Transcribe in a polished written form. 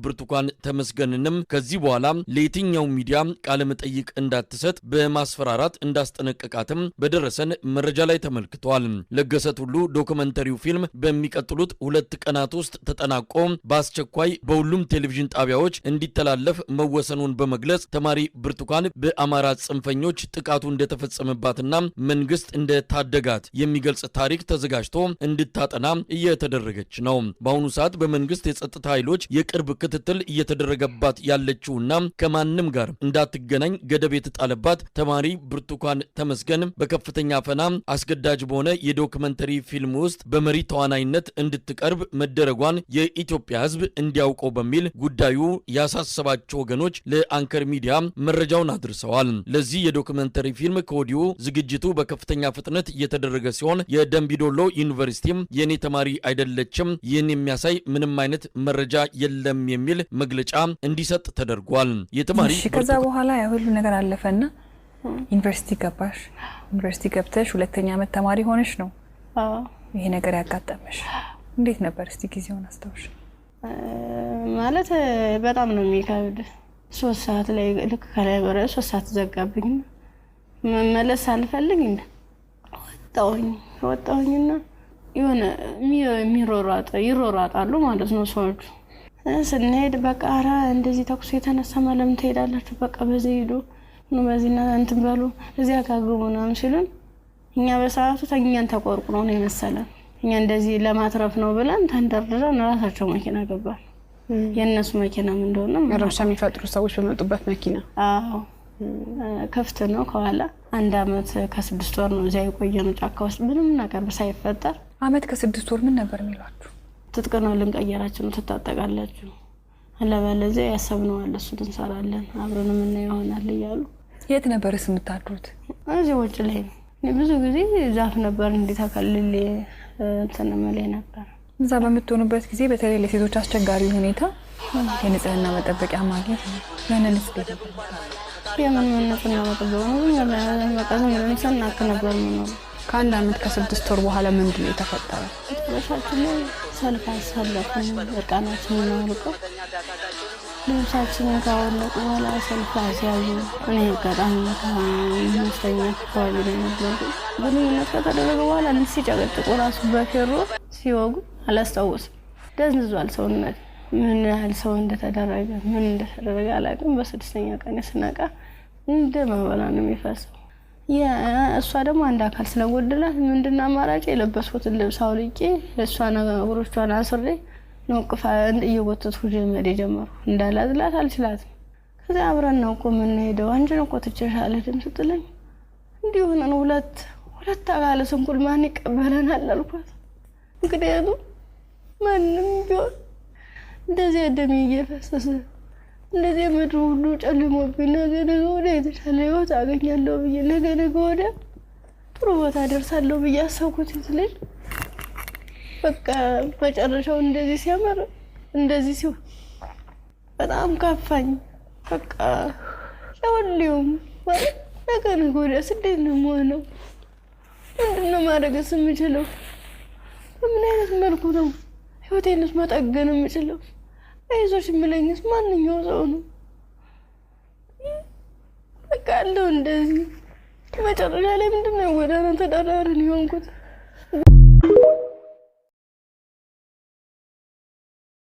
ብርቱካን ተመስገንንም ከዚህ በኋላ ለየትኛው ሚዲያ ቃለ መጠይቅ እንዳትሰጥ በማስፈራራት እንዳስጠነቀቃትም በደረሰን መረጃ ላይ ተመልክቷል። ለገሰ ቱሉ ዶክመንተሪው ፊልም በሚቀጥሉት 2 ቀናት ውስጥ ተጠናቆ በአስቸኳይ በሁሉም ቴሌቪዥን ጣቢያዎች እንዲተላለፍ መወሰኑን በመግለጽ ተማሪ ብርቱካን በአማራ ጽንፈኞች ጥቃቱ እንደተፈጸመባትና መንግስት እንደታደጋት የሚገልጽ ታሪክ ተዘጋጅቶ እንድታጠና እየተደረገች ነው። በአሁኑ ሰዓት በመንግስት የጸጥታ ኃይሎች የቅርብ ክትትል እየተደረገባት ያለችውና ከማንም ጋር እንዳትገናኝ ገደብ የተጣለባት ተማሪ ብርቱካን ተመስገን በከፍተኛ ፈና አስገዳጅ በሆነ የዶክመንተሪ ፊልም ውስጥ በመሪ ተዋናይነት እንድትቀርብ መደረጓን የኢትዮጵያ ሕዝብ እንዲያውቀው በሚል ጉዳዩ ያሳሰባቸው ወገኖች ለአንከር ሚዲያ መረጃውን አድርሰዋል። ለዚህ የዶክመንተሪ ፊልም ከወዲሁ ዝግጅቱ በከፍተኛ ፍጥነት እየተደረገ ሲሆን የደምቢዶሎ ዩኒቨርሲቲም የኔ ተማሪ አይደለችም፣ ይህን የሚያሳይ ምንም አይነት መረጃ የለም የሚል መግለጫ እንዲሰጥ ተደርጓል። የተማሪ ከዛ በኋላ ሁሉ ነገር አለፈና ዩኒቨርሲቲ ገባሽ። ዩኒቨርሲቲ ገብተሽ 2ኛ ዓመት ተማሪ ሆነሽ ነው ይሄ ነገር ያጋጠመሽ። እንዴት ነበር እስቲ ጊዜውን አስታውሽ? ማለት በጣም ነው የሚከብድ። 3 ሰዓት ላይ ልክ ከላይ ወረ 3 ሰዓት ዘጋብኝ። መመለስ አልፈልግ እንደ ወጣሁኝና የሆነ ይሮራጣሉ ማለት ነው ሰዎች። ስንሄድ በቃ አራ እንደዚህ ተኩስ የተነሳ ማለም ትሄዳላችሁ፣ በቃ በዚህ ሄዱ ነው በዚህና እንትን በሉ እዚያ ጋግሙናም ሲሉን እኛ በሰዓቱ ተኛን ተቆርቁሮ ነው የመሰለን። እኛ እንደዚህ ለማትረፍ ነው ብለን ተንደርድረን ራሳቸው መኪና ገባን። የነሱ መኪና ምን እንደሆነ ረብሻ የሚፈጥሩ ሰዎች በመጡበት መኪና ከፍተ ነው ከኋላ 1 አመት ከ6 ወር ነው እዚያ የቆየነው ጫካ ውስጥ ምንም ነገር ሳይፈጠር። አመት ከ6 ወር ምን ነበር የሚሏችሁ? ትጥቅ ነው ልንቀየራችሁ ነው ተጣጣቃላችሁ አለበለዚያ ያሰብነው አለ እሱ እንሰራለን አብረን ምን ይሆናል ይያሉ። የት ነበርስ የምታድሩት? እዚህ ውጭ ላይ ብዙ ጊዜ ዛፍ ነበር እንዲታከልል ተነመለ ነበር። እዛ በመጥቶኑበት ጊዜ በተለይ ለሴቶች አስቸጋሪ ሁኔታ የንጽህና መጠበቂያ ማግኘት ነው። ያንንስ ነበር የምን ንጽህና መጠበቂያ ነው መቃዘም ለምሳና ነበር ነው። ከ1 አመት ከ6 ወር በኋላ ምንድን ነው የተፈጠረው? በሻችን ላይ ሰልፍ አሰለፉን። በቃናችን ነው ልቀው ልብሳችንን ካወለቁ በኋላ ሰልፍ አስያዙ። እኔ ገጣም ሙስተኛ አካባቢ ላይ ነበር። ግንኙነት ከተደረገ በኋላ ሲጨቀጭቁ ራሱ በፌሮ ሲወጉ አላስታውስም። ደንዝዟል ሰውነት። ምን ያህል ሰው እንደተደረገ ምን እንደተደረገ አላውቅም። በ6ኛ ቀን ስነቃ እንደማበላ ነው የሚፈሰው። እሷ ደግሞ አንድ አካል ስለጎደላት ምንድነው አማራጭ የለበስኩትን ልብስ አውልቄ እሷ ነገሮቿን አስሬ ነውቅፋ እየወተትኩ ጀመር ጀመሩ። እንዳላዝላት አልችላትም። ከዛ አብረን ነው ምን ሄደው አንቺ ነው ቆጥቼሻለ ደም ስትለኝ እንዲሁ ነው ሁለት አካል ስንኩል ማን ይቀበለናል አልኳት። እንግዲህ ማንም ቢሆን እንደዚህ ደም እየፈሰሰ እንደዚህ ምድሩ ሁሉ ጨልሞብኝ ነገ ወደ የተሻለ ህይወት አገኛለሁ ብዬ ነገ ወደ ጥሩ ቦታ ደርሳለሁ ብዬ አሰብኩት ልጅ በቃ መጨረሻው እንደዚህ ሲያመር እንደዚህ ሲሆን በጣም ከፋኝ። በቃ ለሁሉም ማለት ነገ ወደ ስደት ነው የምሆነው። ምንድነው ማድረግስ የምችለው? በምን አይነት መልኩ ነው ህይወቴንስ መጠገን የምችለው? አይዞሽ የሚለኝስ ማንኛው ሰው ነው? በቃ አለው እንደዚህ መጨረሻ ላይ ምንድነው ወደ አንተ ተዳራሪን ይሆንኩት?